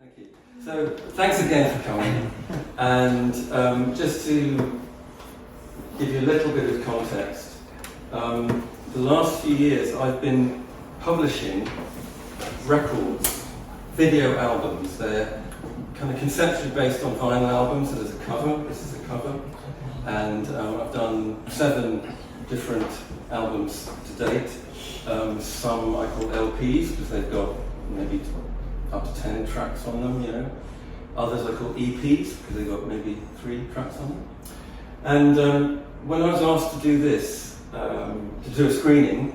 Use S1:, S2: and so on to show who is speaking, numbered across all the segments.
S1: Thank you. So, thanks again for coming. And just to give you a little bit of context, the last few years I've been publishing records, video albums. They're kind of conceptually based on vinyl albums. So there's a cover, this is a cover, and I've done 7 different albums to date. Some I call LPs because they've got maybe up to 10 tracks on them, you know. Others I call EPs because they've got maybe 3 tracks on them. And when I was asked to do this, to do a screening,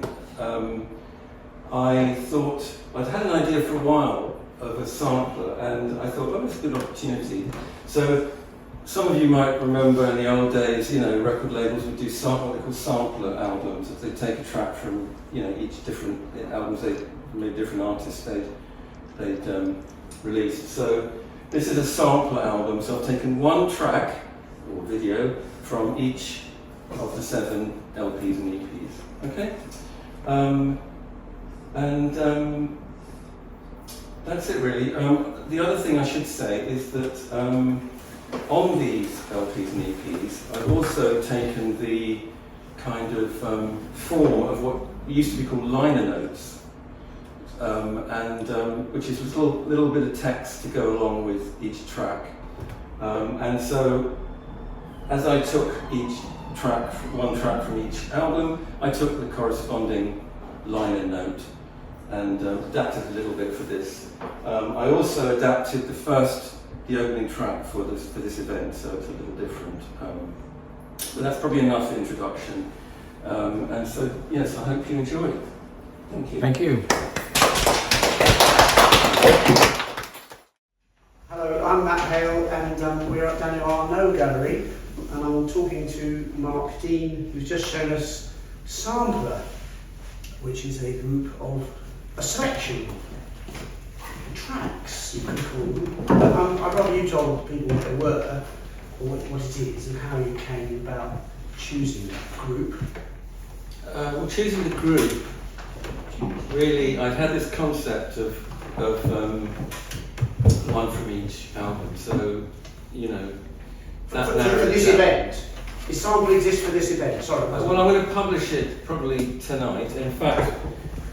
S1: I thought, I'd had an idea for a while of a sampler, and I thought, oh, it's a good opportunity. So some of you might remember in the old days, you know, record labels would do what they call sampler albums. If they take a track from, you know, each different albums, maybe different artists they'd released. So this is a sampler album. So I've taken one track or video from each of the 7 LPs and EPs. Okay, that's it really. The other thing I should say is that on these LPs and EPs, I've also taken the kind of form of what used to be called liner notes, which is a little bit of text to go along with each track. And so, as I took one track from each album, I took the corresponding liner note and adapted a little bit for this. I also adapted the opening track for this event, so it's a little different. But that's probably enough introduction. And so, yes, I hope you enjoy it. Thank you.
S2: Thank you.
S3: Hello, I'm Matt Hale, and we're at Danielle Arnaud Gallery, and I'm talking to Mark Dean, who's just shown us Sampler, which is a selection of tracks, you could call them. I'd rather you told people what they were, or what it is, and how you came about choosing that group.
S1: Well, choosing the group, really, I'd had this concept of one from each album, so, you know, that
S3: for this event? Is Sample exist for this event? Sorry.
S1: Well, I'm going to publish it probably tonight. In fact,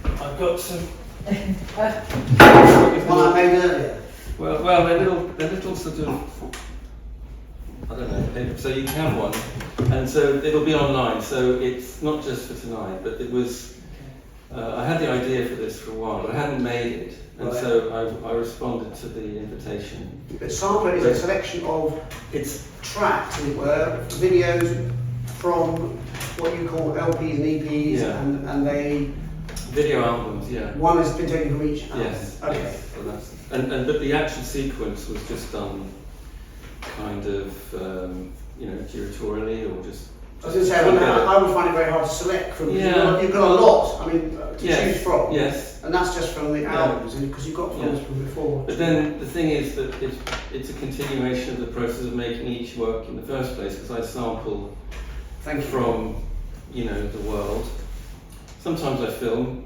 S1: I've got some.
S3: One I made earlier.
S1: Well, they're little sort of. I don't know. So you can have one, and so it'll be online. So it's not just for tonight, but it was. I had the idea for this for a while, but I hadn't made it, and
S3: right.
S1: So I responded to the invitation.
S3: But Sampler is a selection of tracks, as it were, videos from what you call LPs and EPs,
S1: yeah.
S3: and they
S1: video albums, yeah.
S3: One has been taken from each album.
S1: Yes.
S3: Okay.
S1: Yes. So that's, but the actual sequence was just done kind of curatorially or just.
S3: I was going to say, I would find it very hard to select from.
S1: Yeah.
S3: You've got a lot. I mean, to choose from.
S1: Yes.
S3: And that's just from the albums, because you've got films from before.
S1: But then the thing is that it's a continuation of the process of making each work in the first place, because I sample from, you know, the world. Sometimes I film,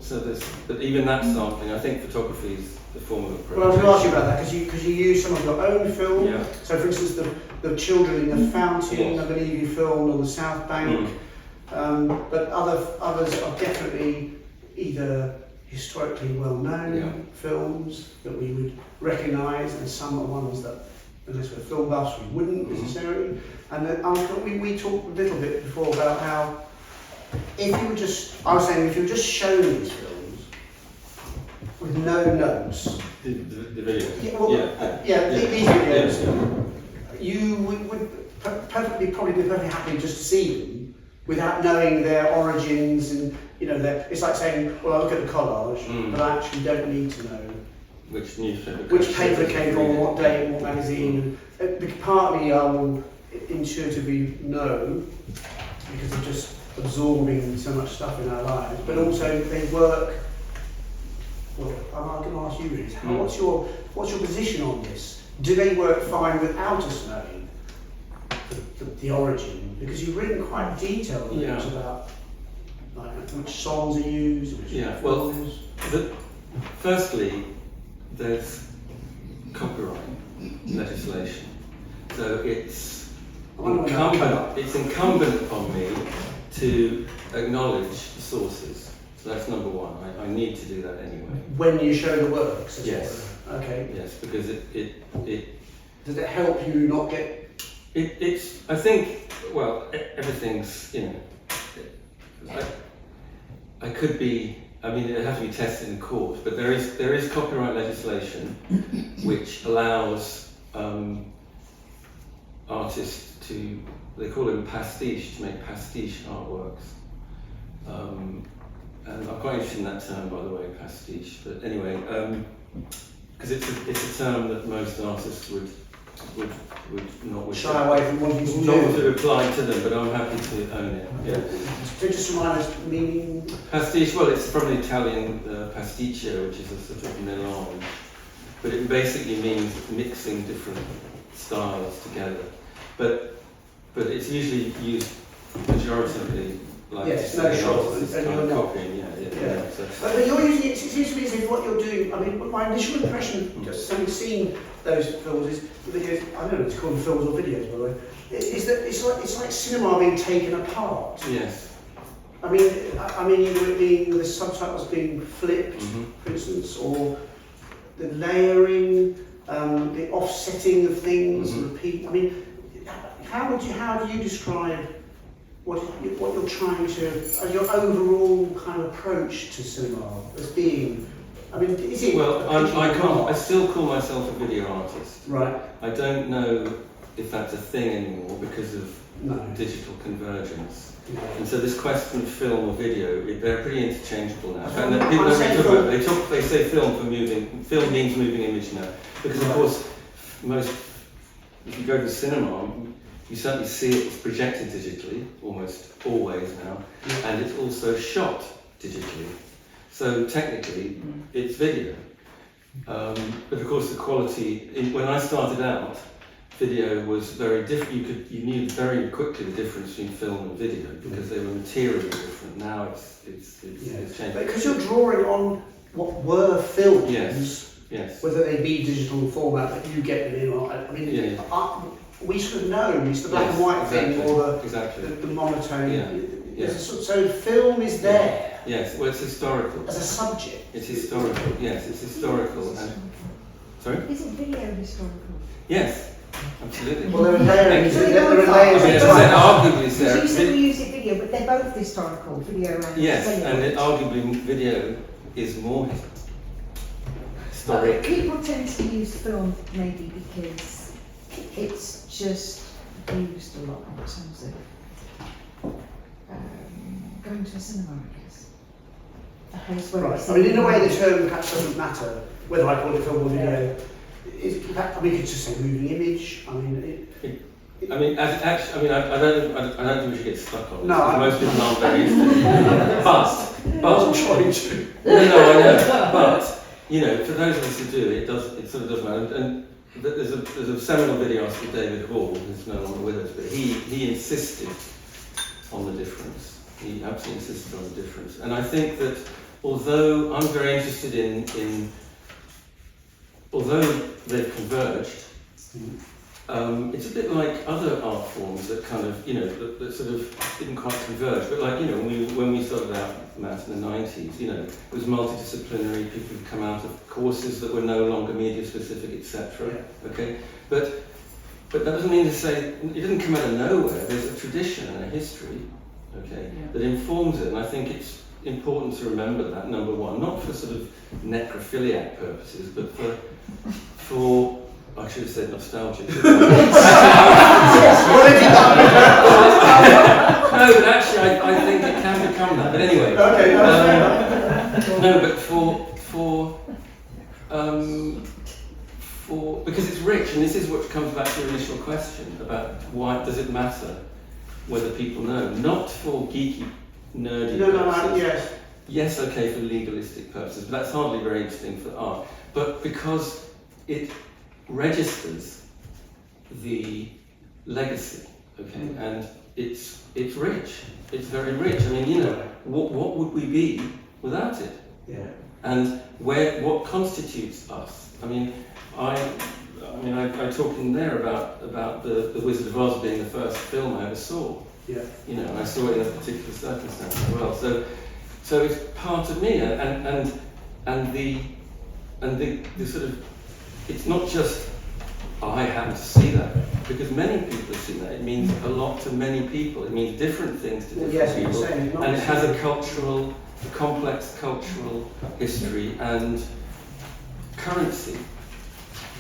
S1: but even that sampling, I think photography is the form of approach.
S3: Well, I was going to ask you about that, because you use some of your own film.
S1: Yeah.
S3: So, for instance, the children in the fountain, yes. I believe you filmed on the South Bank. But others are definitely either historically well-known films that we would recognise, and some are ones that, unless we're film buffs, we wouldn't necessarily. And then we talked a little bit before about how if you were just shown these films with no notes,
S1: the videos.
S3: These videos, you would probably be perfectly happy just to see them without knowing their origins, and you know, it's like saying, well, I look at the collage, but I actually don't need to know
S1: which newspaper,
S3: which paper came from, what day, and what magazine. Partly I will intuitively know because of just absorbing so much stuff in our lives, but also they work. Well, I'm going to ask you, really, what's your position on this? Do they work fine without us knowing the origin? Because you've written quite detailed notes about like which songs are used, which films.
S1: Firstly, there's copyright legislation. So it's
S3: incumbent
S1: incumbent upon me to acknowledge the sources. So that's number one. I need to do that anyway.
S3: when you show the works.
S1: Yes.
S3: Okay.
S1: Yes, because it
S3: Does it help you not get?
S1: it's. I think. Well, everything's. I could be. I mean, it has to be tested in court, but there is copyright legislation which allows artists to. They call them pastiche, to make pastiche artworks. And I'm quite interested in that term, by the way, pastiche. But anyway, because it's a term that most artists would not wish
S3: Shy away from wanting to
S1: not
S3: do.
S1: to apply to them, but I'm happy to own it. Yeah.
S3: So just remind us meaning.
S1: Pastiche, well, it's from the Italian pasticcio, which is a sort of mélange, but it basically means mixing different styles together. But it's usually used pejoratively, like
S3: Yes,
S1: to
S3: no,
S1: say
S3: sure,
S1: artist is
S3: and
S1: kind of
S3: you're not.
S1: copying.
S3: Yeah.
S1: So.
S3: But you're using it seems to me as if what you're doing. I mean, my initial impression, just having seen those films, is the videos. I don't know if it's called films or videos, by the way. Is that it's like cinema being taken apart.
S1: Yes.
S3: I mean, either it being the subtitles being flipped,
S1: Mhm.
S3: for instance, or the layering, the offsetting of things,
S1: Mhm.
S3: repeat. I mean, how do you describe what you're trying to, your overall kind of approach to cinema as being? I mean, is it?
S1: Well, I still call myself a video artist.
S3: Right.
S1: I don't know if that's a thing anymore because of
S3: No.
S1: digital convergence.
S3: Yeah.
S1: And so this question of film or video, they're pretty interchangeable now. And
S3: I'm
S1: people don't
S3: saying
S1: really talk about, they say film for moving, film means moving image now. Because of
S3: Right.
S1: course, if you go to cinema, you certainly see it's projected digitally, almost always now,
S3: Yeah.
S1: and it's also shot digitally. So technically, it's video. But of course the quality, when I started out, video was very different. You knew very quickly the difference between film and video because they were materially different. Now it's changed.
S3: Because you're drawing on what were films.
S1: Yes.
S3: Whether they be digital format that you get them in or I mean,
S1: Yeah.
S3: we should have known it's the black and white thing or the monotone.
S1: Yeah.
S3: So film is there
S1: Yes. Well, it's historical.
S3: as a subject.
S1: It's historical. Yes, it's historical. And, sorry.
S2: Isn't video historical?
S1: Yes. Absolutely.
S3: Well, there are layers.
S2: So
S3: There are
S2: they're
S3: layers.
S1: I mean,
S3: of
S1: as I said,
S3: time.
S1: arguably,
S2: Because you
S1: Sarah,
S2: said music video, but they're both historical, video and
S1: yes,
S2: cinema.
S1: and arguably video is more historic.
S2: People tend to use film maybe because it's just used a lot in terms of going to a cinema, I guess. A place where
S3: Right.
S2: it's
S3: I mean, in a way, the term perhaps doesn't matter whether I call it film or video. I mean, you could just say moving image. I mean,
S1: I don't think we should get stuck on this.
S3: No,
S1: because most people aren't very used to it. But
S3: I'm trying to.
S1: no, I know. But you know, for those of us who do, it sort of does matter. And there's a seminal video artist called David Hall, who's no longer with us, but he insisted on the difference. He absolutely insisted on the difference. And I think that although I'm very interested in although they've converged, it's a bit like other art forms that kind of, that sort of didn't quite converge. But like, when we started out, Matt, in the 90s, it was multidisciplinary. People would come out of courses that were no longer media specific, etc.
S3: Yeah.
S1: Okay, but that doesn't mean to say it didn't come out of nowhere. There's a tradition and a history, okay, that informs it, and I think it's important to remember that. Number one, not for sort of necrophiliac purposes, but for I should have said nostalgia. No, but actually, I think it can become that. But anyway,
S3: Okay.
S1: no, but for because it's rich, and this is what comes back to your initial question about why does it matter whether people know? Not for geeky, nerdy purposes.
S3: Yes.
S1: Yes, okay, for legalistic purposes, but that's hardly very interesting for art. But because it registers the legacy, okay, and it's rich. It's very rich. I mean, what would we be without it?
S3: Yeah.
S1: And what constitutes us I mean, I talked in there about the Wizard of Oz being the first film I ever saw.
S3: Yeah.
S1: You know, and I saw it in a particular circumstance as well. So it's part of me, and the sort of, it's not just I happen to see that, because many people have seen that. It means a lot to many people. It means different things to different people, and it has a complex cultural history and currency.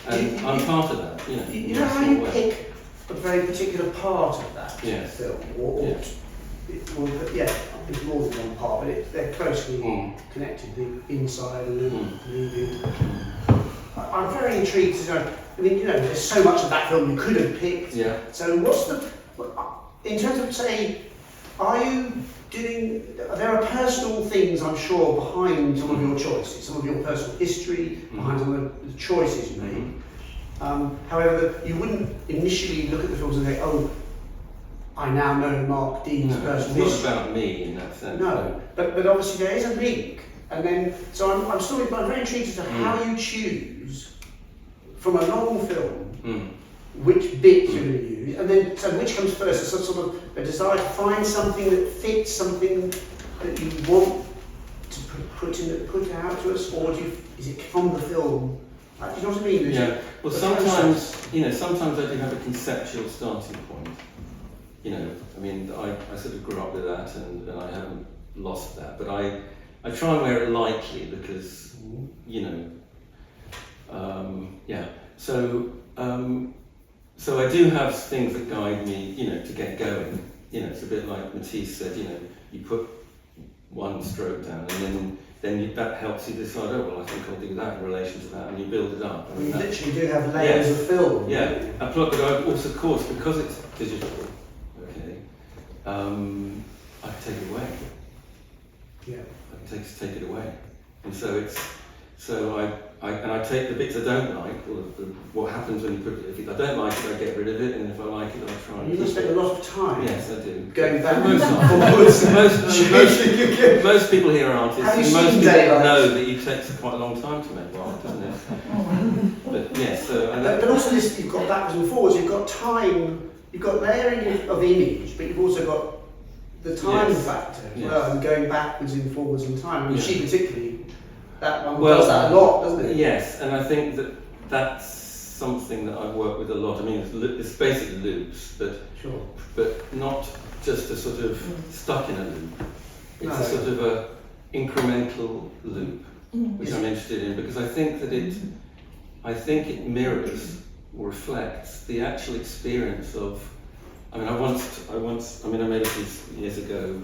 S1: And I'm part of that. You know,
S3: you know how you pick a very particular part of that film, it's more than one part, but they're closely connected, the inside and the leaving. I'm very intrigued to know, I mean, you know, there's so much of that film you could have picked.
S1: Yeah.
S3: So in terms of, say, there are personal things, I'm sure, behind some of your choices, some of your personal history, behind some of the choices you made. However, you wouldn't initially look at the films and say, oh, I now know Mark Dean's personal history.
S1: It's not about me in that sense.
S3: No, but obviously there is a link. And then, so I'm very intrigued as to how you choose from a long film which bits you're going to use, and then so which comes first? Is sort of a desire to find something that fits something that you want to put out to us, or is it from the film? Do you know what I mean?
S1: Yeah. Well, sometimes I do have a conceptual starting point. You know, I mean, I sort of grew up with that, and I haven't lost that, but I try and wear it lightly because, you know, So I do have things that guide me, you know, to get going. You know, it's a bit like Matisse said, you know, you put one stroke down and then that helps you decide, oh, well, I think I'll do that in relation to that, and you build it up.
S3: You literally do have layers of film.
S1: Yeah, but I also, of course, because it's digital, okay, I can take it away.
S3: Yeah.
S1: I can take it away. And so I take the bits I don't like, or what happens when you put it. If I don't like it, I get rid of it, and if I like it, I try and
S3: You must spend a lot of time.
S1: Yes, I do.
S3: Going back
S1: most people here are artists, and most people know that it takes quite a long time to make art, doesn't it? But yes,
S3: but also this, you've got backwards and forwards, you've got time, you've got layering of image, but you've also got the time factor as well, and going backwards and forwards in time. I mean, she particularly, that one does that a lot, doesn't it?
S1: Yes, and I think that's something that I've worked with a lot. I mean, it's basically loops, but not just a sort of stuck in a loop. It's a sort of a incremental loop, which I'm interested in, because I think that it mirrors or reflects the actual experience of. I mean, I made a piece years ago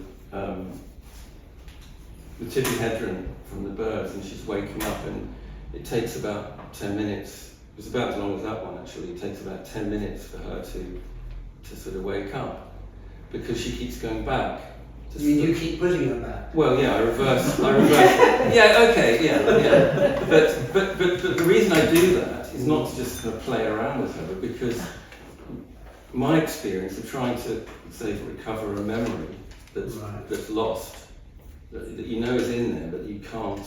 S1: with Tippi Hedren from The Birds, and she's waking up, and it takes about 10 minutes. It was about as long as that one, actually. It takes about 10 minutes for her to sort of wake up, because she keeps going back.
S3: You keep putting her back?
S1: Well, yeah, I reverse. Yeah, okay, yeah. But the reason I do that is not to just kind of play around with her, but because my experience of trying to, say, recover a memory that's lost, that you know is in there, but you can't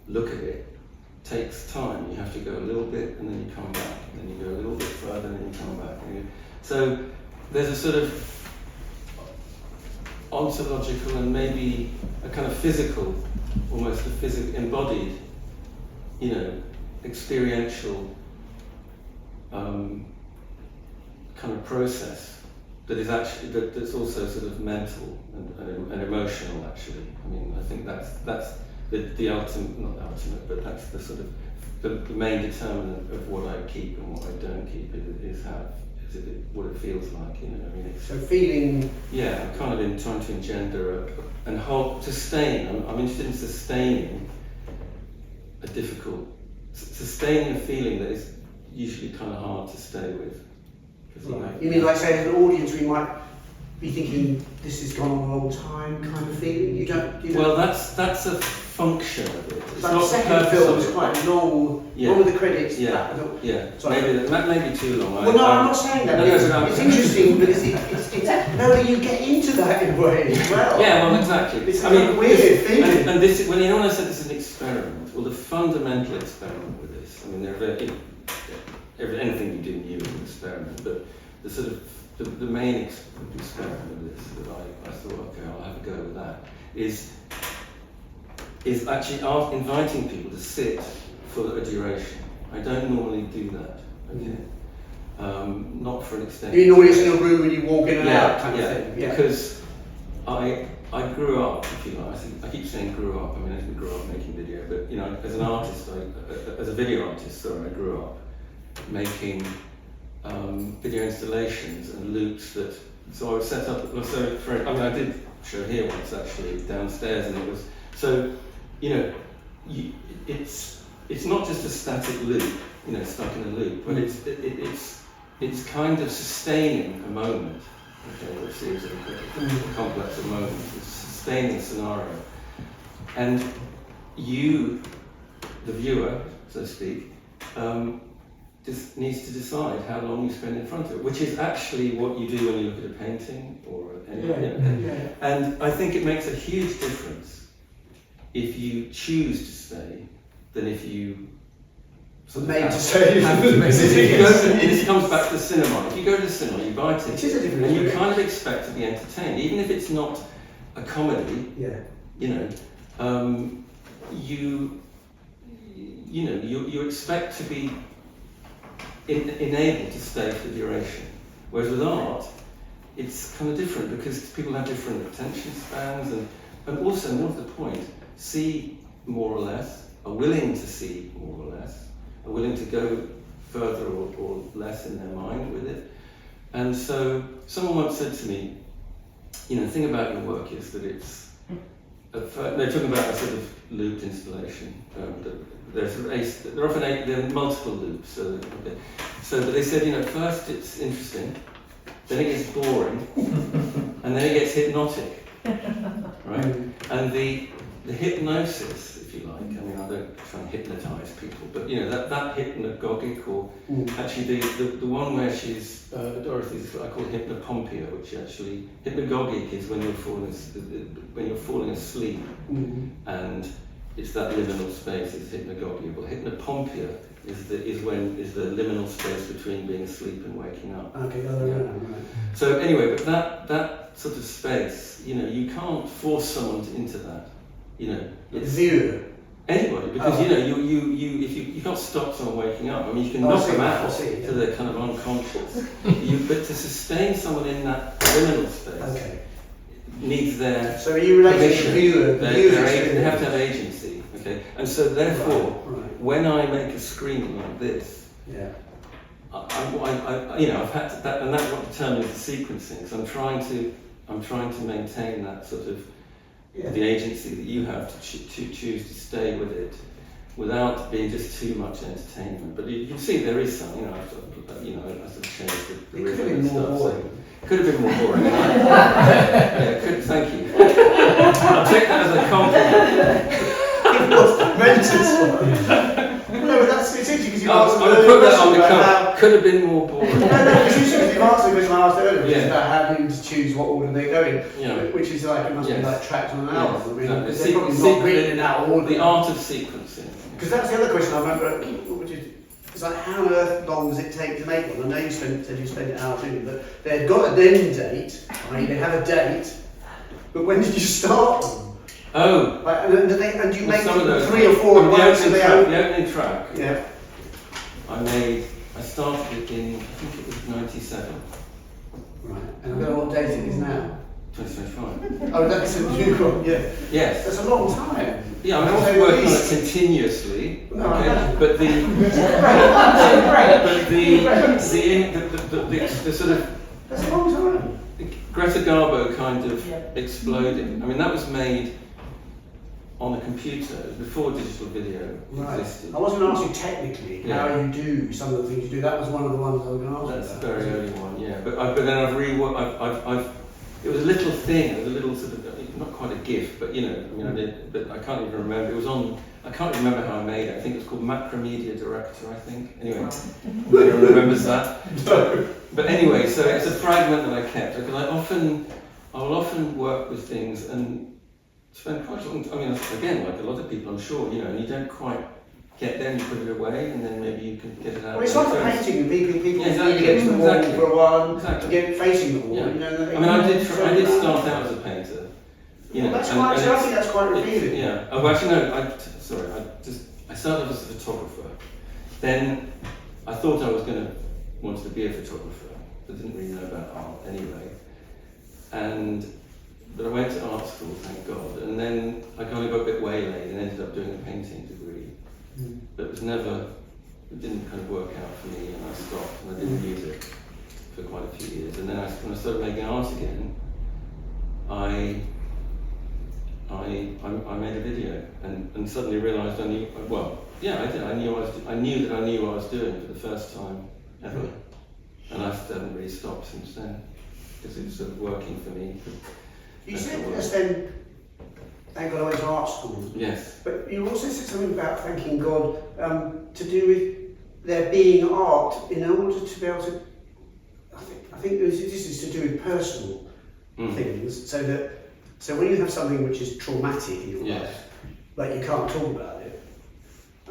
S1: look at it, takes time. You have to go a little bit, and then you come back, and then you go a little bit further, and then you come back. So there's a sort of ontological and maybe a kind of physical, almost a physical, embodied, you know, experiential kind of process that is actually that's also sort of mental and emotional. Actually, I mean, I think that's the ultimate, not ultimate, but that's the sort of the main determinant of what I keep and what I don't keep is what it feels like. You know, I mean,
S3: so feeling.
S1: Yeah, I'm kind of trying to engender and sustain. I'm interested in sustaining sustaining a feeling that is usually kind of hard to stay with.
S3: You mean like, say, as an audience, we might be thinking this has gone on a long time, kind of feeling? You don't.
S1: Well, that's a function of it. It's
S3: but
S1: not
S3: the second film is quite long. One with the credits.
S1: That may be too long.
S3: Well, no, I'm not saying that. It's interesting because it's you get into that in a way as well.
S1: Yeah, well, exactly.
S3: It's weird feeling.
S1: And this, when I said this is an experiment, well, the fundamental experiment with this, I mean, anything you do new is an experiment, but the sort of the main experiment of this that I thought, okay, I'll have a go with that, is actually inviting people to sit for a duration. I don't normally do that, okay? Not for an extent.
S3: You know, it's in a room and you walk in and out kind of thing. Yeah.
S1: Because I grew up, if you like, I keep saying grew up, I mean I didn't grow up making video, but you know, as an artist, as a video artist, sorry, I grew up making video installations and loops that, so I would set up, I did show here once actually, downstairs, and it was, so, you know, it's not just a static loop, you know, stuck in a loop, but it's kind of sustaining a moment, okay, which seems a complex of moments, it's sustaining a scenario. And you, the viewer, so to speak, just needs to decide how long you spend in front of it, which is actually what you do when you look at a painting or anything. And I think it makes a huge difference if you choose to stay than if you
S3: made to say.
S1: This comes back to the cinema. If you go to the cinema, you buy a ticket, and you kind of expect to be entertained, even if it's not a comedy.
S3: Yeah.
S1: You know, you expect to be enabled to stay for the duration. Whereas with art, it's kind of different because people have different attention spans, and also, more to the point, see more or less, are willing to see more or less, are willing to go further or less in their mind with it. And so someone once said to me, you know, the thing about your work is that it's, they're talking about a sort of looped installation. There are multiple loops. But they said, you know, first it's interesting, then it gets boring, and then it gets hypnotic, right? And the hypnosis, if you like, I mean, I don't try and hypnotise people, but you know, that hypnagogic, or actually the one where she's, Dorothy's what I call hypnopompia, which actually, hypnagogic is when you're falling asleep, and it's that liminal space, it's hypnagogic. Well, hypnopompia is the liminal space between being asleep and waking up.
S3: Okay, right.
S1: So anyway, but that sort of space, you know, you can't force someone into that. You know, it's
S3: viewer.
S1: Anybody, because you know, you can't stop someone waking up. I mean, you can knock them out to they're kind of unconscious. But to sustain someone in that liminal space needs their
S3: So are you related to the viewer?
S1: They have to have agency, okay? And so therefore, when I make a screen like this, I you know, I've had to, and that's what determines the sequencing. So I'm trying to maintain that sort of the agency that you have to choose to stay with it, without being just too much entertainment. But you can see there is some, you know, I sort of changed the rhythm and stuff. So could have been more boring. Thank you. I'll take that as a compliment.
S3: It was mental. No, but that's it's interesting because you answered
S1: I'm going to put that on the cover. Could have been more boring.
S3: No, because you've answered the question I asked earlier, which is about having to choose what order they go in, which is like, it must be like tracked on an album. I mean, they're probably not written in that order.
S1: The art of sequencing.
S3: Because that's the other question I remember, which is, it's like, how on earth long does it take to make one? I know you said you spent an hour doing it, but they've got an end date, I mean, they have a date, but when did you start them?
S1: Oh.
S3: And you make 3 or 4 months of
S1: the opening track.
S3: Yeah.
S1: I started it in, I think it was 97.
S3: Right. And I don't know what date it is now.
S1: 2025.
S3: Oh, that's a new one, yeah.
S1: Yes.
S3: That's a long time.
S1: Yeah, I'm not working on it continuously.
S3: No,
S1: okay. But the sort of
S3: that's a long time.
S1: Greta Garbo kind of exploding. I mean, that was made on a computer before digital video existed.
S3: I was going to ask you technically how you do some of the things you do. That was one of the ones I was going to ask you.
S1: That's a very early one, yeah. But then I've reworked. It was a little thing, it was a little sort of, not quite a GIF, but you know, I mean, I did, but I can't even remember. It was on. I can't remember how I made it. I think it was called Macromedia Director. I think. Anyway, anyone remembers that?
S3: No.
S1: But anyway, so it's a fragment that I kept because I will often work with things and spent quite a long time. I mean, again, like a lot of people, I'm sure, you know, and you don't quite get there, and you put it away, and then maybe you can get it out.
S3: Well, it's like a painting. People
S1: Yeah, exactly.
S3: lean against the wall for a while,
S1: Exactly.
S3: get facing the wall.
S1: Yeah.
S3: You know,
S1: I mean, I did start out as a painter. You know,
S3: that's
S1: and
S3: quite. So I
S1: it's-
S3: think that's quite revealing.
S1: Yeah. Oh, actually, no. I started as a photographer. Then I thought I was wanted to be a photographer, but didn't really know about art anyway. But I went to art school, thank God, and then I kind of got a bit waylaid and ended up doing a painting degree. But it didn't kind of work out for me, and I stopped, and I didn't use it for quite a few years. And then when I started making art again, I made a video and suddenly realised I knew. Well, yeah, I did. I knew what I was doing for the first time ever, and I haven't really stopped since then because it was sort of working for me.
S3: You said just then, thank God I went to art school.
S1: Yes.
S3: But you also said something about thanking God to do with there being art in order to be able to. I think this is to do with personal things, so when you have something which is traumatic in your life, like you can't talk about it.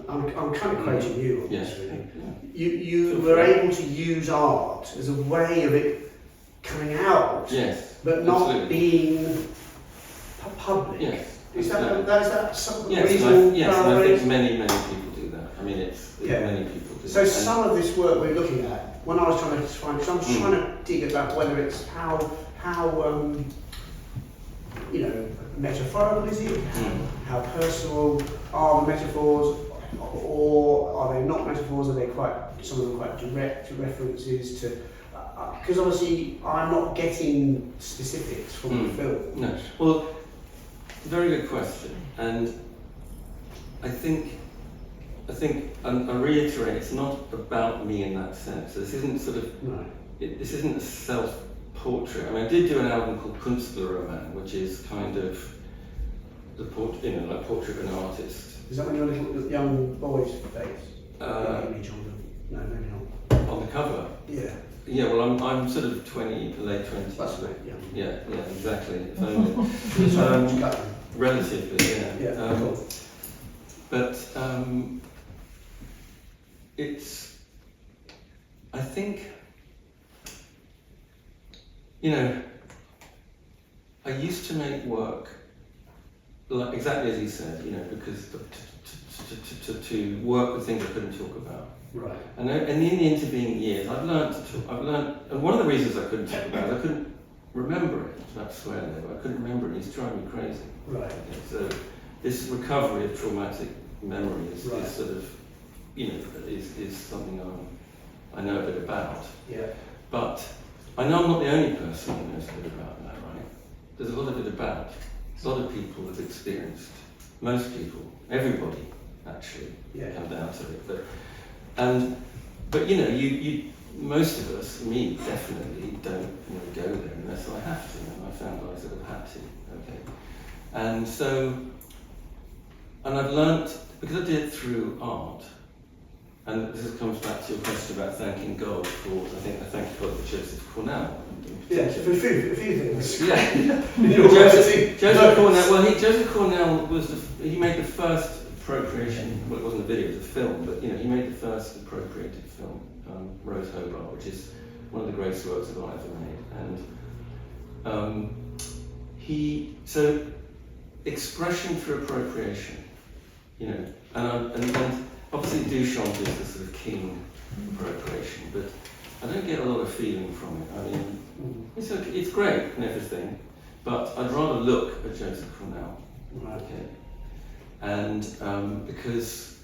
S3: I'm kind of quoting you on this, really.
S1: Yeah.
S3: You were able to use art as a way of it coming out, but not
S1: absolutely.
S3: being public.
S1: Yes.
S3: Is that something
S1: Yes,
S3: reasonable?
S1: and I think many people do that. I mean, many people do.
S3: So some of this work we're looking at, when I was trying to find, so I'm trying to dig about whether it's how metaphorical is it? How personal are the metaphors, or are they not metaphors? Are they some of them quite direct references to? Because obviously I'm not getting specifics from the film.
S1: No. Well, very good question, and I think I reiterate, it's not about me in that sense. This isn't this isn't a self-portrait. I mean, I did do an album called Künstlerroman, which is kind of the portrait of an artist.
S3: Is that when you're little young boy's face? Image on the, no, maybe not.
S1: On the cover.
S3: Yeah.
S1: Yeah, well, I'm sort of late 20s.
S3: That's right, yeah.
S1: Yeah, exactly. If only. Relatively, yeah.
S3: Yeah, cool.
S1: But I think, I used to make work, like exactly as you said, because to work with things I couldn't talk about.
S3: Right.
S1: And in the intervening years, I've learned, and one of the reasons I couldn't talk about it, I couldn't remember it. That's swear there, I couldn't remember it. It's driving me crazy.
S3: Right.
S1: So this recovery of traumatic memory is sort of, is something I know a bit about.
S3: Yeah.
S1: But I know I'm not the only person who knows a bit about that, right? There's a lot of it about. A lot of people have experienced. Most people, everybody, actually, come down to it. But you most of us, me definitely, don't go there unless I have to, and I found I sort of had to. Okay, and I've learnt, because I did it through art, and this comes back to your question about thanking God for, I thank God for Joseph Cornell.
S3: Yeah, for a few things.
S1: Yeah.
S3: Joseph
S1: Cornell. Well, Joseph Cornell he made the first appropriation. Well, it wasn't a video; it was a film. But he made the first appropriated film, Rose Hobart, which is one of the greatest works that I've ever made. And so expression through appropriation, and obviously Duchamp is the sort of king of appropriation, but I don't get a lot of feeling from it. I mean, it's great and everything, but I'd rather look at Joseph Cornell. Okay. And because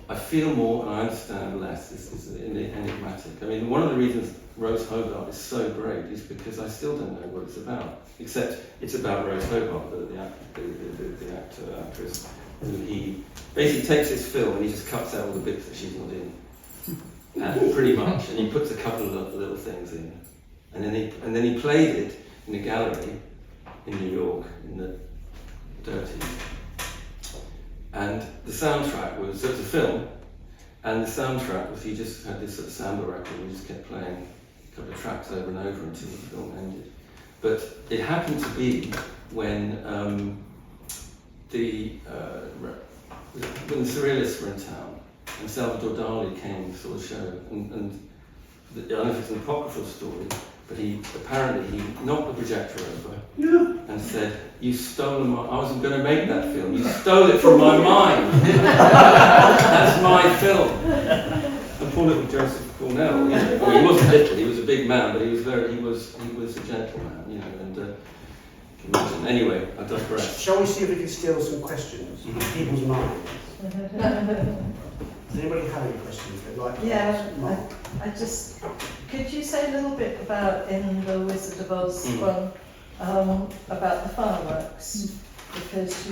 S1: I feel more and I understand less, this is enigmatic. I mean, one of the reasons Rose Hobart is so great is because I still don't know what it's about, except it's about Rose Hobart, the actress, who he basically takes this film and he just cuts out all the bits that she's not in. Pretty much, and he puts a couple of little things in, and then he played it in a gallery in New York in the 30s. And the soundtrack was, so it's a film, and the soundtrack was, he just had this sort of samba record and he just kept playing a couple of tracks over and over until the film ended. But it happened to be when when the Surrealists were in town, and Salvador Dali came and saw the show, and I don't know if it's an apocryphal story, but he knocked the projector over and said, "You've stolen my, I wasn't going to make that film, you stole it from my mind. That's my film." And poor little Joseph Cornell, you know, well, he wasn't little, he was a big man, but he was a gentleman, you know, and imagine. Anyway, I digress.
S3: Shall we see if we can steal some questions from people's minds? Does anybody have any questions they'd like to ask? Mark?
S4: I just, could you say a little bit about, in the Wizard of Oz one, about the fireworks? Because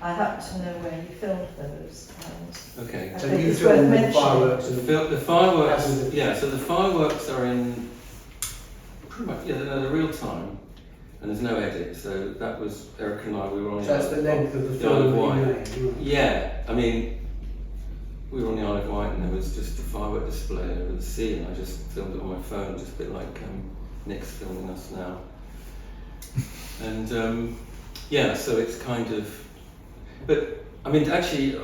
S4: I happen to know where you filmed those. And
S1: Okay.
S4: I
S3: So
S4: think
S3: you
S4: it's worth
S3: filmed the
S4: mentioning.
S3: fireworks
S1: The fireworks, yeah, so the fireworks are in pretty much, yeah, they're real time, and there's no edit, so that was, Eric and I, we were on
S3: So that's the length of the
S1: Isle of
S3: film
S1: Wight.
S3: you made, right?
S1: Yeah, I mean, we were on the Isle of Wight and there was just a firework display over the sea, and I just filmed it on my phone, just a bit like Nick's filming us now. And yeah, so it's kind of, but I mean, actually,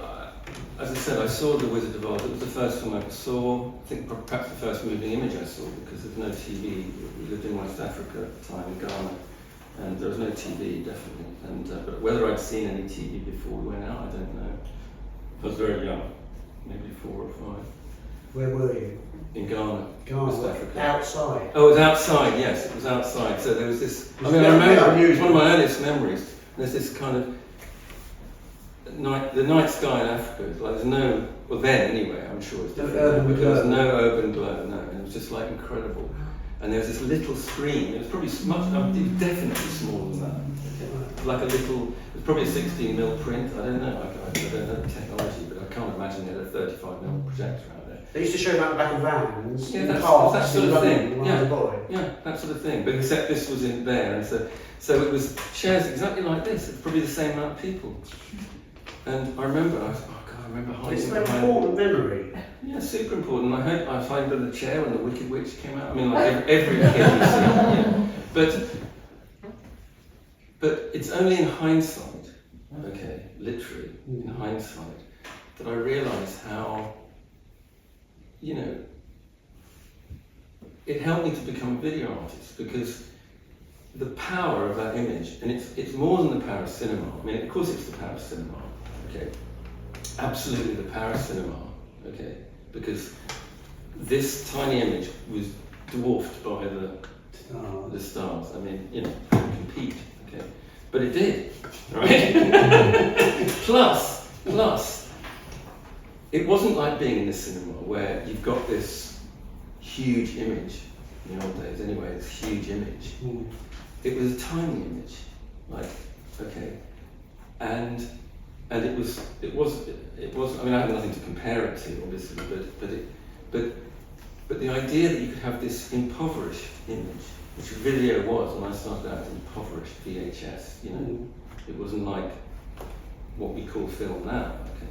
S1: as I said, I saw The Wizard of Oz. It was the first film I ever saw. I think perhaps the first moving image I saw, because there's no TV. We lived in West Africa at the time, in Ghana, and there was no TV, definitely. And but whether I'd seen any TV before we went out, I don't know. I was very young, maybe 4 or 5.
S3: Where were you?
S1: In Ghana,
S3: Ghana,
S1: West Africa.
S3: outside.
S1: Oh, it was outside. Yes, it was outside. So there was this. I mean, I
S3: It's
S1: remember
S3: unusual.
S1: it's one of my earliest memories. There's this kind of the night sky in Africa. It's like there's no. Well, then anyway, I'm sure it's different.
S3: urban
S1: But there was
S3: glow.
S1: no urban glow. No, and it was just like incredible. And there was this little screen. It was probably much. It was definitely smaller than that. Okay. Like a little. It was probably a 16mm print. I don't know. I don't know the technology, but I can't imagine they had a 35mm projector out there.
S3: They used to show them out the back of vans,
S1: Yeah,
S3: in
S1: that's
S3: cars,
S1: that sort
S3: in
S1: of
S3: London
S1: thing.
S3: when I was a boy.
S1: Yeah, that sort of thing. But except this was in there, and so it was chairs exactly like this. It's probably the same amount of people. And I remember, I remember
S3: It's
S1: hiding
S3: an
S1: behind.
S3: important memory.
S1: Yeah, super important. I was hiding under the chair when the Wicked Witch came out. I mean, like every kid you see. Yeah. But it's only in hindsight, okay, literally in hindsight, that I realise how, you know, it helped me to become a video artist, because the power of that image, and it's more than the power of cinema. I mean, of course it's the power of cinema, okay? Absolutely the power of cinema, okay? Because this tiny image was dwarfed by the stars. I mean, you know, couldn't compete, okay? But it did, right? Plus, it wasn't like being in the cinema where you've got this huge image, in the old days anyway, this huge image. It was a tiny image, like, okay, and it was, I mean, I have nothing to compare it to, obviously, but the idea that you could have this impoverished image, which video was, when I started out, impoverished VHS, you know, it wasn't like what we call film now, okay.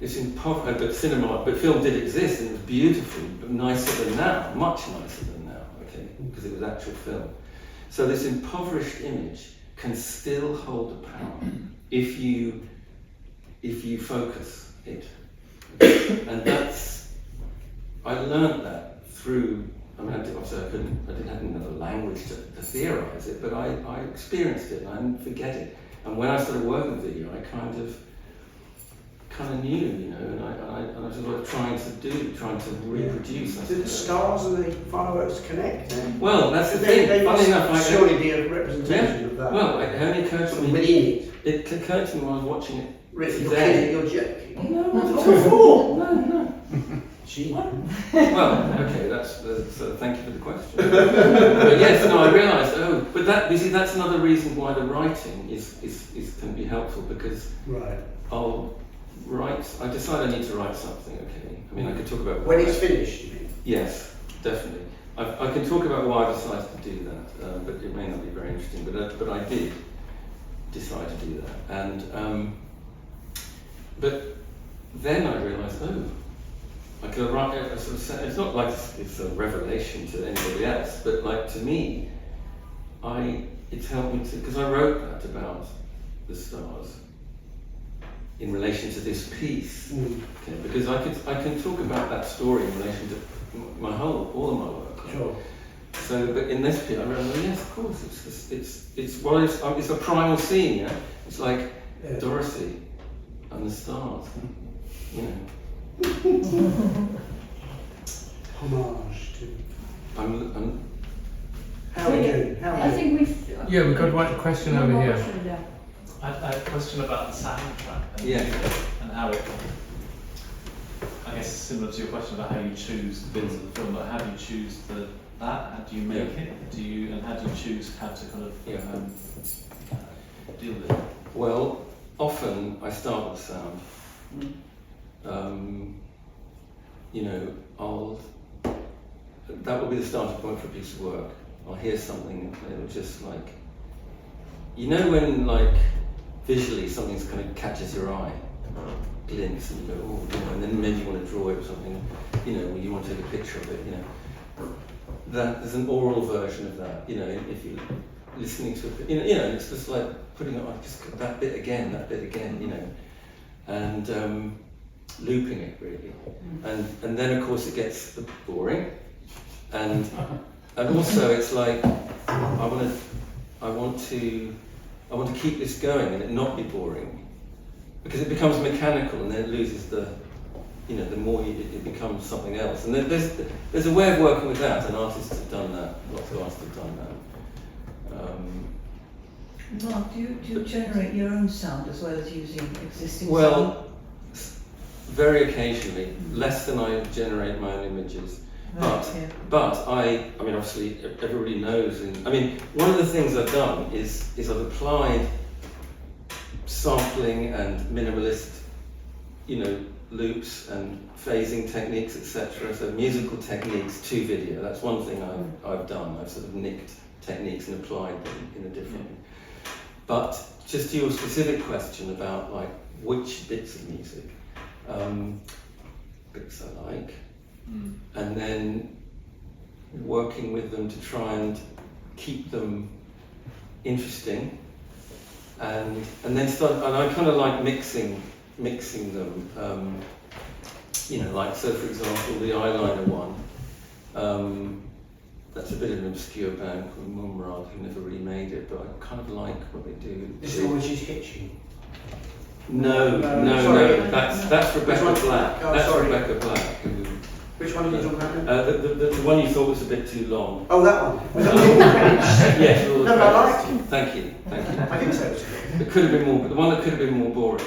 S1: It's impoverished, but film did exist, and it was beautiful, but nicer than now, much nicer than now, okay, because it was actual film. So this impoverished image can still hold the power if you focus it. And I learned that through, I mean, obviously I didn't have another language to theorize it, but I experienced it and I didn't forget it. And when I started working with video, I kind of knew, you know, and I was sort of trying to reproduce.
S3: Did the stars and the fireworks connect?
S1: Well, that's the
S3: They
S1: thing.
S3: must
S1: Funny enough,
S3: surely be a representation of that.
S1: Well, it only occurred to me.
S3: Within it.
S1: It occurred to me when I was watching it.
S3: Really, you're
S1: today.
S3: kidding, you're joking.
S1: No, not
S3: Not
S1: at all.
S3: before.
S1: No.
S3: Gee.
S1: Well, okay, that's thank you for the question. But yes, no, I realised. But that, you see, that's another reason why the writing is can be helpful, because
S3: Right.
S1: I decide I need to write something. Okay, I mean, I could talk about
S3: When it's finished, you mean?
S1: Yes, definitely. I can talk about why I decided to do that, but it may not be very interesting. But I did decide to do that, and but then I realised, I could write a sort of. It's not like it's a revelation to anybody else, but like to me, it's helped me to, because I wrote that about the stars in relation to this piece.
S3: Mm.
S1: Okay, because I can talk about that story in relation to all of my work.
S3: Sure.
S1: So, but in this piece, I remember, yes, of course, it's a primal scene. Yeah, it's like Dorothy and the stars. You know.
S3: Homage to.
S1: I'm
S3: How are we doing? How are we
S5: I
S3: doing?
S5: think we've.
S6: Yeah, we've got one question over here.
S5: Yeah.
S7: I had a question about the soundtrack and,
S1: Yeah.
S7: and how it, I guess similar to your question about how you choose the bits of the film, but how do you choose that? How do you make it? And how do you choose how to kind of deal with it?
S1: Well, often I start with sound. You know, that will be the starting point for a piece of work. I'll hear something and it'll just like, you know, when like visually something's kind of catches your eye, glimpse, and you go, oh, you know, and then maybe you want to draw it or something, you know, or you want to take a picture of it, you know. There's an oral version of that, you know, if you're listening to it, you know, it's just like putting it on, just that bit again, you know, and looping it really, and then of course it gets boring, and also it's like I want to keep this going and it not be boring, because it becomes mechanical and then it loses the, you know, the more it becomes something else. And there's a way of working with that, and artists have done that, lots of artists have done that.
S8: Mark, do you generate your own sound as well as using existing sound?
S1: Well, very occasionally, less than I generate my own images. But I mean, obviously, everybody knows. One of the things I've done is I've applied sampling and minimalist, you know, loops and phasing techniques, etc. So musical techniques to video. That's one thing I've done. I've sort of nicked techniques and applied them in a different way. But just to your specific question about like which bits of music, bits I like. And then working with them to try and keep them interesting, and then I kind of like mixing them. You know, like so for example, the eyeliner one. That's a bit of an obscure band called Mumrad, who never really made it, but I kind of like what they do.
S3: This is always just hitching.
S1: No.
S3: Sorry.
S1: That's Rebecca Black.
S3: Oh,
S1: That's
S3: sorry.
S1: Rebecca Black. Who,
S3: Which one are you talking about now?
S1: the one you thought was a bit too long.
S3: Oh, that one. Was that all the credits?
S1: Yes, all the
S3: No, but I
S1: credits.
S3: liked it.
S1: Thank you.
S3: I think so.
S1: It could have been more, but the one that could have been more boring.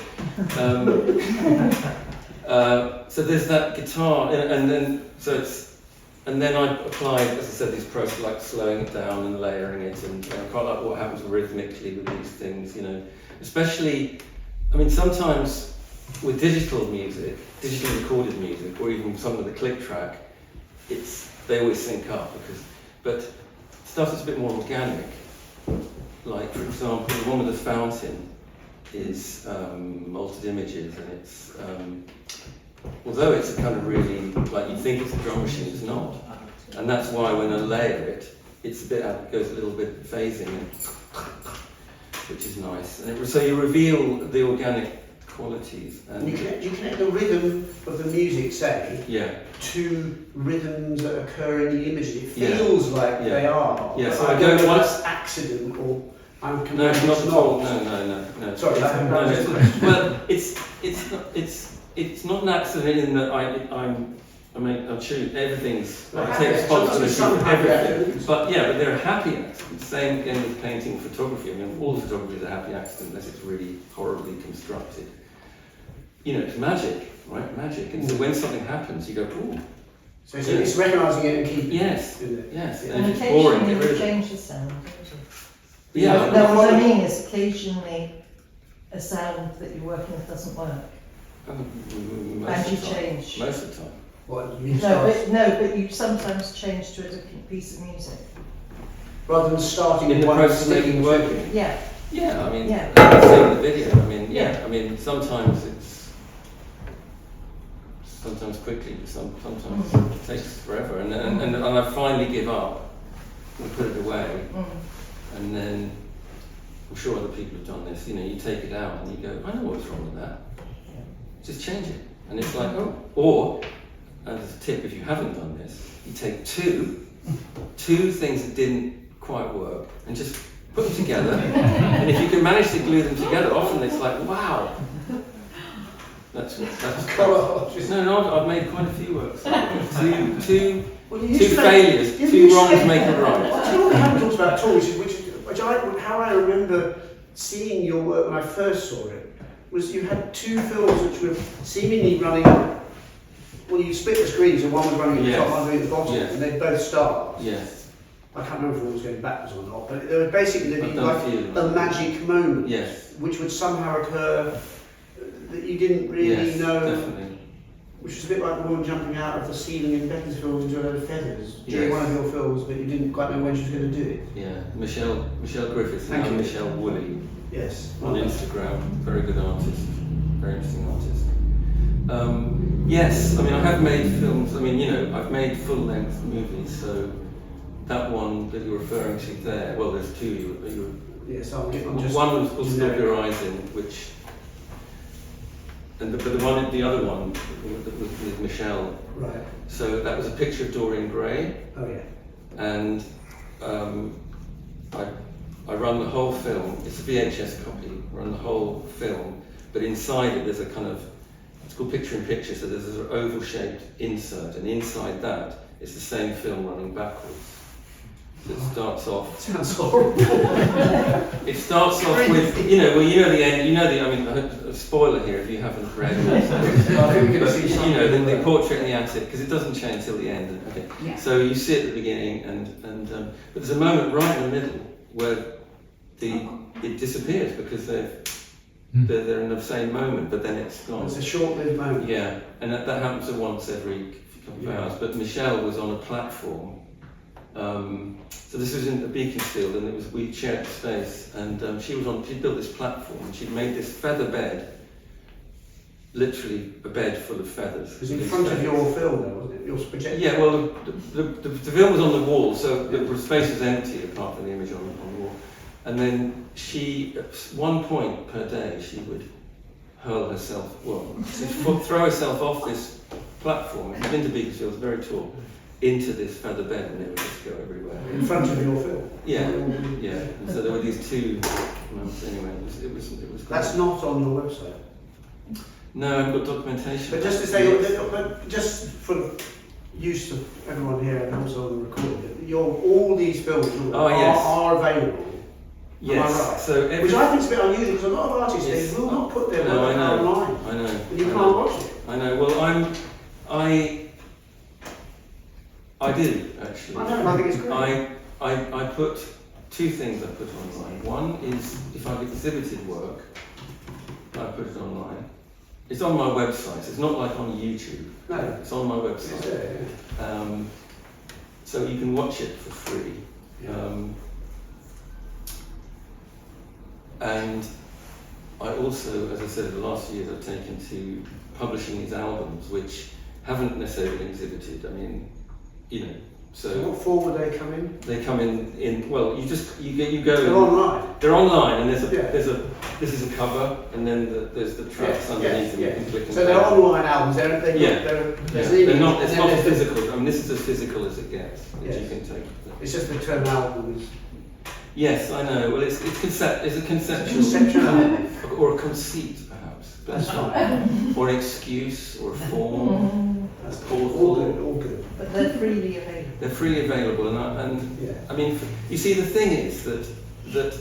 S1: So there's that guitar, and then I applied, as I said, these process like slowing it down and layering it, and I quite like what happens rhythmically with these things, you know. Especially, sometimes with digital music, digitally recorded music, or even some of the click track, they always sync up but stuff that's a bit more organic. Like for example, the one with the fountain is altered images, and it's although it's a kind of really like you think it's a drum machine, it's not, and that's why when I layer it, it goes a little bit phasing, which is nice, and so you reveal the organic qualities. And
S3: you connect the rhythm of the music, say, to rhythms that occur in the images. It feels like they are.
S1: Yeah, so
S3: I
S1: I
S3: don't
S1: go
S3: know if
S1: once.
S3: that's accident or I'm
S1: No,
S3: completely
S1: it's not at all. No.
S3: Sorry,
S1: Well, it's not an accident in that I'm sure everything's. I take responsibility for everything. But they're happy accidents. Same again with painting, photography. All photography is a happy accident unless it's really horribly constructed. You know, it's magic, right? Magic. And so when something happens, you go, ooh.
S3: So it's recognising it and keeping
S1: Yes.
S3: it, isn't it?
S1: Yes.
S4: And
S1: if it's boring,
S4: occasionally
S1: get rid
S4: you
S1: of it.
S4: change the sound, don't you?
S1: Yeah.
S4: No, what I mean is occasionally a sound that you're working with doesn't work.
S1: Most
S4: And you
S1: of the time.
S4: change.
S1: Most of the time.
S3: What, you
S4: But you sometimes change to a different piece of music.
S3: rather than starting
S1: In the
S3: one
S1: process of
S3: and
S1: making
S3: sticking
S1: work.
S3: to it.
S4: Yeah.
S1: Yeah,
S4: Yeah.
S1: seeing the video.
S4: Yeah.
S1: Sometimes sometimes quickly, but sometimes it takes forever, and I finally give up and put it away, and then I'm sure other people have done this, you know, you take it out and you go, I know what's wrong with that. Just change it. And it's like, oh, or, and as a tip, if you haven't done this, you take two things that didn't quite work and just put them together. And if you can manage to glue them together, often it's like, wow. That's no, I've made quite a few works. Two failures, two wrongs make a right.
S3: Well, do you know what we haven't talked about at all, how I remember seeing your work when I first saw it, was you had two films which were seemingly running, well, you split the screens and one was running at the top, one was at the bottom, and they both start.
S1: Yes.
S3: I can't remember if one was going backwards or not, but there was basically like a magic moment, which would somehow occur that you didn't really know.
S1: Definitely. Which
S3: was a bit like the woman jumping out of the ceiling in Beaconsfield into a load of feathers during one of your films, but you didn't quite know when she was going to do it.
S1: Yeah, Michelle Griffiths and Michelle Woolley.
S3: Yes.
S1: On Instagram, very good artist, very interesting artist. Yes, I mean I have made films. I mean, you know, I've made full-length movies. So that one that you're referring to there, well, there's two.
S3: Yes, I'm just.
S1: One was called Stop Your Eyes In, which. And the other one with Michelle.
S3: Right.
S1: So that was a picture of Dorian Gray.
S3: Oh yeah.
S1: And I run the whole film. It's a VHS copy. Run the whole film, but inside it there's a kind of, it's called picture in picture. So there's an oval-shaped insert, and inside that is the same film running backwards. So it starts off.
S3: Sounds horrible.
S1: It starts off with, you know, well, you know the end. You know the. I mean, a spoiler here if you haven't read it. But, you know the portrait in the attic, because it doesn't change till the end. Okay.
S2: Yeah.
S1: So you see it at the beginning, but there's a moment right in the middle where it disappears because they're in the same moment, but then it's gone.
S3: It's a short-lived moment.
S1: Yeah, and that happens once every couple of hours. But Michelle was on a platform. So this was in Beaconsfield, and we shared space, and she built this platform, and she'd made this feather bed, literally a bed full of feathers.
S3: It was in front of your film, though, wasn't it? Your projector.
S1: Yeah, well, the film was on the wall, so the space was empty apart from the image on the wall. And then she, at one point per day, she would hurl herself, throw herself off this platform. If you've been to Beaconsfield, it's very tall. Into this feather bed, and it would just go everywhere.
S3: In front of your film?
S1: Yeah. And so there were these two moments. Anyway, it was great.
S3: That's not on your website?
S1: No, I've got documentation.
S3: But just to say, but just for use of everyone here and also on the recording, all these films are available.
S1: Yes.
S3: Am I right?
S1: So
S3: which I think is a bit unusual, because a lot of artists they will not put their work online.
S1: I know.
S3: And you can't watch it.
S1: I know. Well, I do actually.
S3: I know, and I think it's great.
S1: I put two things I put online. One is if I've exhibited work, I put it online. It's on my website. It's not like on YouTube.
S3: No.
S1: It's on my website.
S3: It's there, yeah.
S1: So you can watch it for free.
S3: Yeah.
S1: And I also, as I said, the last few years I've taken to publishing these albums, which haven't necessarily been exhibited. I mean, you know, so
S3: what form would they come in?
S1: They come in. Well, you go.
S3: They're online.
S1: They're online, and this is a cover, and then there's the tracks underneath, and you can click.
S3: So they're online albums. They're
S1: not. It's not physical. I mean, this is as physical as it gets. That you can take.
S3: It's just the term album is.
S1: Yes, I know. Well, it's a conceptual or a conceit, perhaps.
S3: That's fine.
S1: Or an excuse, or a form.
S3: That's all good.
S4: But they're freely available.
S1: They're freely available, I mean, you see, the thing is that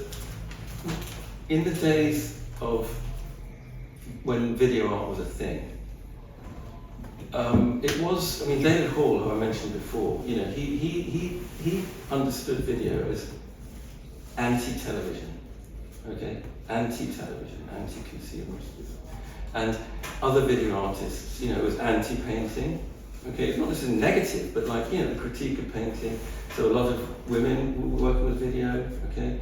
S1: in the days of when video art was a thing, it was. I mean, David Hall, who I mentioned before, you know, he understood video as anti-television, okay, anti-television, anti-consumer, and other video artists, you know, as anti-painting. Okay, it's not necessarily negative, but like, you know, the critique of painting. So a lot of women were working with video, okay.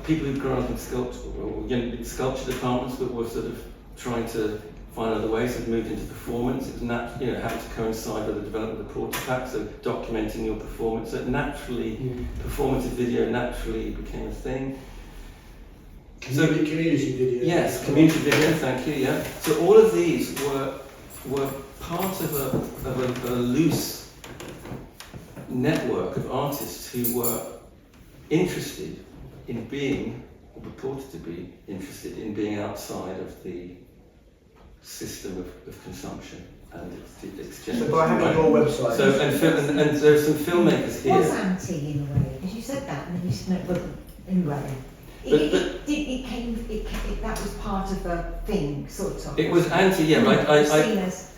S1: People who've grown up in sculpture departments that were sort of trying to find other ways. I've moved into performance. It was happened to coincide with the development of the Portapack, so documenting your performance. So naturally, performative video naturally became a thing.
S3: Community video.
S1: Yes, community video. Thank you. Yeah. So all of these were part of a loose network of artists who were interested in being, or purported to be interested in being outside of the system of consumption and exchange.
S3: So by having your website.
S1: So and there are some filmmakers
S2: It was
S1: here.
S2: anti in a way, because you said that, and then you said, well, anyway. That was part of a thing, sort of.
S1: It was anti, yeah, right.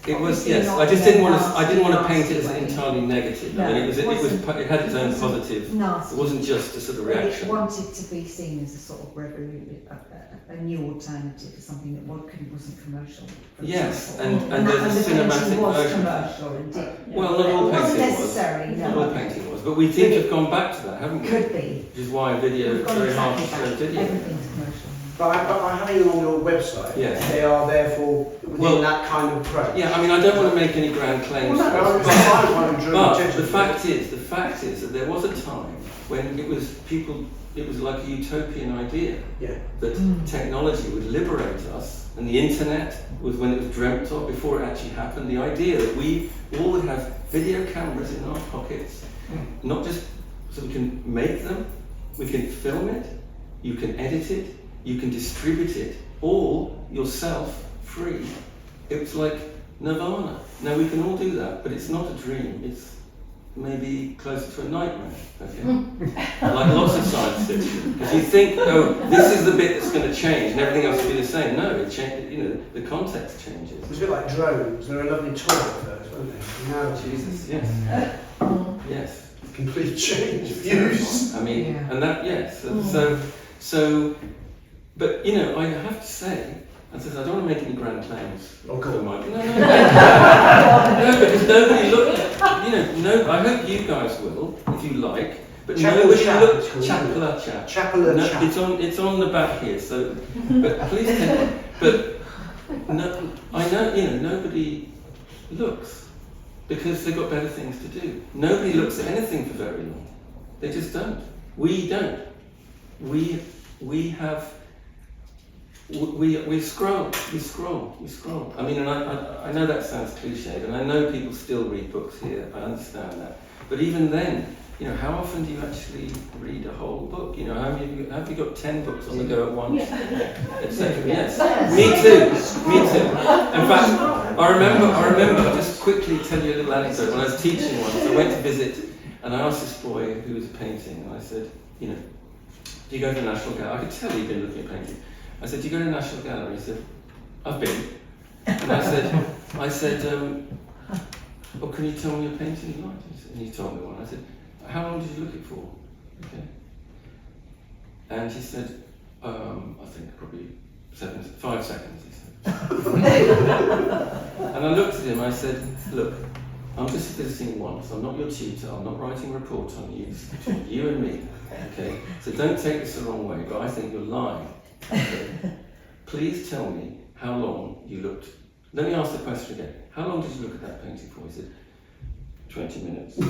S1: It was,
S2: obviously
S1: yes.
S2: not
S1: I just
S2: in a
S1: didn't want to. I didn't want to
S2: nasty,
S1: paint it as
S2: nasty way.
S1: entirely negative.
S2: No,
S1: I mean, it had its own
S2: wasn't
S1: positive.
S2: nasty.
S1: It wasn't just a sort of
S2: But
S1: reaction.
S2: it wanted to be seen as a sort of a new alternative to something that wasn't commercial. for
S1: Yes,
S2: example.
S1: and there's a
S2: the painting
S1: cinematic
S2: was
S1: version.
S2: commercial and did.
S1: Well, not all
S2: It wasn't
S1: painting was.
S2: necessary, no.
S1: Not all painting was, but we seem to have gone back to that, haven't we?
S2: Could be.
S1: Which is why video
S2: We've
S1: is
S2: gone
S1: very hard to
S2: exactly
S1: show
S2: back.
S1: video.
S2: Everything's commercial.
S3: By having them on your website,
S1: Yes.
S3: they are therefore within
S1: Well,
S3: that kind of approach.
S1: Yeah, I mean, I don't want to make any grand claims.
S3: Well, no,
S1: but-
S3: I was one who drew
S1: But
S3: attention
S1: the
S3: to
S1: fact is that there was a time when it was like a utopian idea
S3: Yeah.
S1: that technology would liberate us, and the internet was when it was dreamt of before it actually happened. The idea that we all would have video cameras in our pockets, not just so we can make them, we can film it, you can edit it, you can distribute it, all yourself free. It was like nirvana. Now we can all do that, but it's not a dream. It's maybe closer to a nightmare. Okay, like lots of science fiction. Because you think, oh, this is the bit that's going to change, and everything else will be the same. No, it changes. You know, the context changes.
S3: It's a bit like drones. They're a lovely toy at first, weren't they? Now
S1: Jesus, yes, yes.
S3: it's a complete change of views.
S1: I mean,
S2: Yeah.
S1: and that, yes. So, but you know, I have to say, I don't want to make any grand claims.
S3: Oh, God.
S1: for my- No, no, because nobody looked. You know, no. I hope you guys will, if you like. But
S3: Chapel
S1: nobody
S3: Chat,
S1: looked.
S3: it's called,
S1: Chapel Chat.
S3: Chapel
S1: No,
S3: Chat.
S1: it's on the back here. So, but please tell me. But no, I know. You know, nobody looks because they've got better things to do. Nobody looks at anything for very long. They just don't. We don't. We scroll. I mean, and I know that sounds cliched, and I know people still read books here. I understand that. But even then, you know, how often do you actually read a whole book? You know, have you got 10 books on the go at once? Etc. Yes. Me too. In fact, I remember. I'll just quickly tell you a little anecdote. When I was teaching once, I went to visit, and I asked this boy who was painting, and I said, you know, do you go to the National Gallery? I could tell he'd been looking at painting. I said, do you go to the National Gallery? He said, I've been. And I said, oh, can you tell me a painting you liked? And he told me one. I said, how long did you look it for? Okay. And he said, I think probably 5 seconds, he said. And I looked at him, I said, look, I'm just visiting once, I'm not your tutor, I'm not writing a report on you, it's between you and me, okay? So don't take this the wrong way, but I think you're lying. Okay? Please tell me how long you looked. Let me ask the question again. How long did you look at that painting for? He said, 20 minutes. And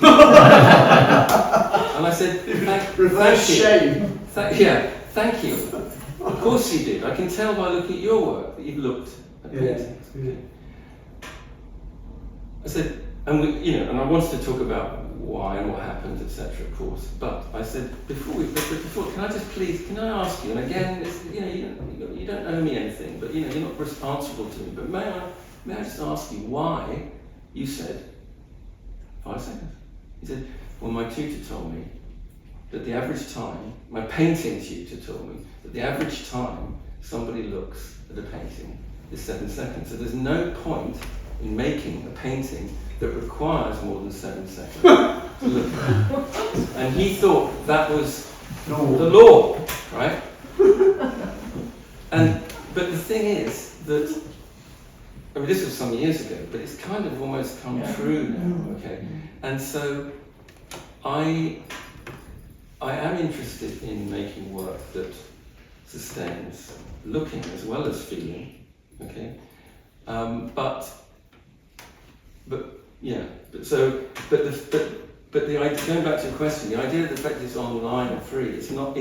S1: I said,
S3: Reverse shame.
S1: Thank you. Of course you did. I can tell by looking at your work that you've looked at paintings. Okay. I said, and I wanted to talk about why and what happened, etc. Of course. But I said before, can I just please, can I ask you? And again, you don't owe me anything, but you're not responsible to me. But may I just ask you why you said 5 seconds? He said, well, my tutor told me that the average time, my painting tutor told me that the average time somebody looks at a painting is 7 seconds. So there's no point in making a painting that requires more than 7 seconds to look at. And he thought that was the law, right? But the thing is that, I mean, this was some years ago, but it's kind of almost come true now, okay? And so I am interested in making work that sustains looking as well as feeling, okay? But yeah. But the idea, going back to your question, the idea of the fact that it's online and free is not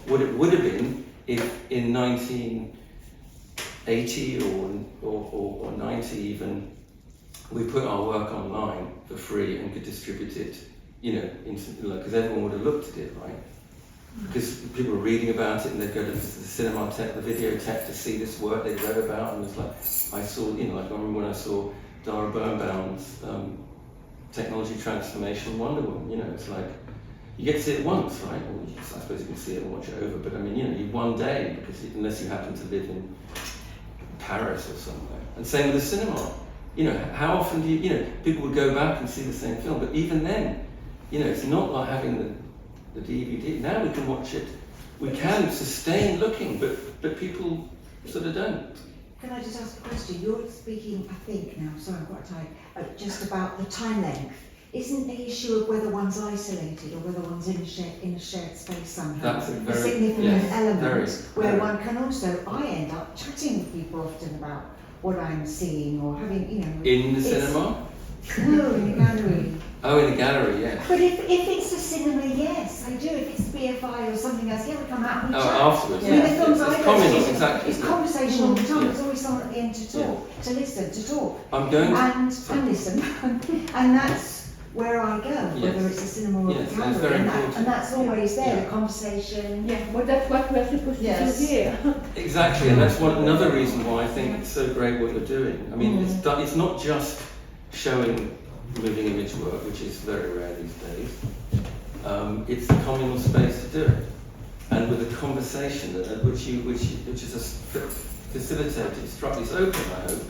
S1: what it would have been if in 1980 or 90 even we put our work online for free and could distribute it, instantly, because everyone would have looked at it, right? Because people were reading about it and they'd go to the Cinematheque, the Videotheque to see this work they'd read about, and it was like, I saw, like I remember when I saw Dara Birnbaum's Technology Transformation Wonder Woman, it's like, you get to see it once, right? Or I suppose you can see it and watch it over, but I mean, you one day, because unless you happen to live in Paris or somewhere. And same with the cinema. How often do people would go back and see the same film, but even then, it's not like having the DVD. Now we can watch it, we can sustain looking, but people sort of don't.
S2: Can I just ask a question? You're speaking, I think now, sorry, I'm quite tired, just about the time length. Isn't the issue of whether one's isolated or whether one's in a shared space somehow
S1: That's a
S2: a significant element where
S1: very.
S2: one can also, I end up chatting with people often about what I'm seeing or having,
S1: In the cinema?
S2: No, in the gallery.
S1: Oh, in the gallery, yes.
S2: But if it's a cinema, yes, I do. If it's BFI or something else, yeah, we come out and we chat.
S1: Afterwards.
S2: I mean, the films I
S1: It's
S2: go
S1: communal,
S2: to,
S1: exactly.
S2: it's conversation all the time.
S1: Yeah.
S2: There's always someone at the end to talk, to listen, to talk.
S1: I'm going to...
S2: And listen. And that's where I go, whether it's a cinema or
S1: Yes,
S2: a
S1: that's
S2: gallery.
S1: very
S2: And
S1: important.
S2: that's always there,
S1: Yeah.
S2: the conversation.
S5: Yeah, well, that's what we're supposed to do here.
S1: Exactly, and that's another reason why I think it's so great what you're doing. I mean, it's not just showing moving image work, which is very rare these days. It's the communal space to do it, and with a conversation which is a facilitated, it's open, I hope,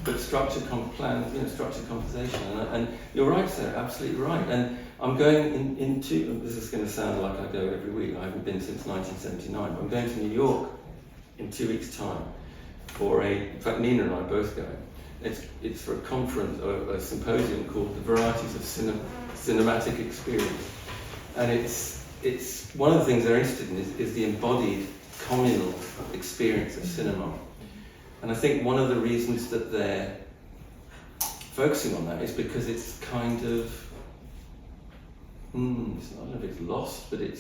S1: but structured structured conversation. And you're right, Sarah, absolutely right. And I'm going into, this is going to sound like I go every week. I haven't been since 1979. But I'm going to New York in 2 weeks' time in fact, Nina and I both going. It's for a conference or a symposium called The Varieties of Cinematic Experience. And it's one of the things they're interested in is the embodied communal experience of cinema. And I think one of the reasons that they're focusing on that is because it's kind of, I don't know if it's lost, but it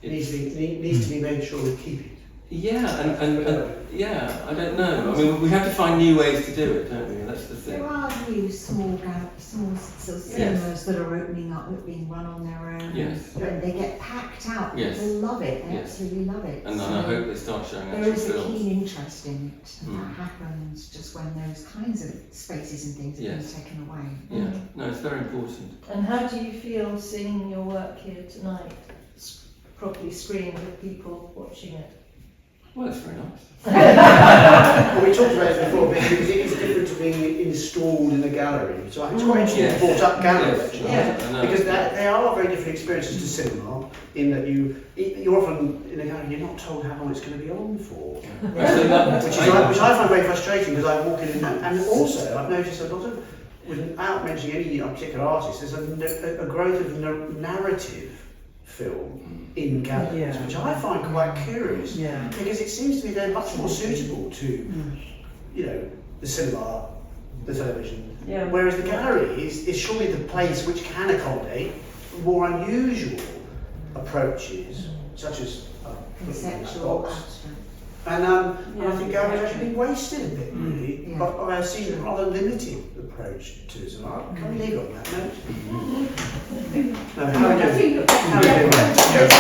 S3: needs to be made sure we keep it.
S1: Yeah, and I don't know. I mean, we have to find new ways to do it, don't we? That's the thing.
S2: There are new small sort of cinemas that are opening up, that are being run on their own.
S1: Yes.
S2: And they get packed out.
S1: Yes.
S2: People love it. They
S1: Yes.
S2: absolutely love it.
S1: And
S2: So
S1: I hope they start showing
S2: there
S1: actual
S2: is a
S1: films.
S2: keen interest in it. And that happens just when those kinds of spaces and things are being
S1: Yes.
S2: taken away.
S1: Yeah, no, it's very important.
S4: And how do you feel seeing your work here tonight, properly screened with people watching it?
S1: Well, it's very nice.
S3: Well, we talked about it before, because it is different to being installed in a gallery. So I think it's quite interesting
S1: Yes.
S3: you brought up gallery,
S1: Yes.
S3: actually.
S1: Yeah. I know.
S3: Because they are very different experiences to cinema, in that you're often in a gallery, you're not told how long it's going to be on for.
S1: Actually,
S3: Which I find very frustrating, because I walk in and also I've noticed a lot of, without mentioning any particular artist, there's a growth of narrative film in galleries, which I find quite curious, because it seems to me they're much more suitable to, the cinema, the television, whereas the gallery is surely the place which can accommodate more unusual approaches, such as
S2: Conceptual,
S3: box.
S2: abstract.
S3: And I think galleries actually been wasted a bit, really.
S2: Yeah.
S3: But I've seen a rather limited approach to it, and I'll leave on that note. No, how are we doing? How are we doing?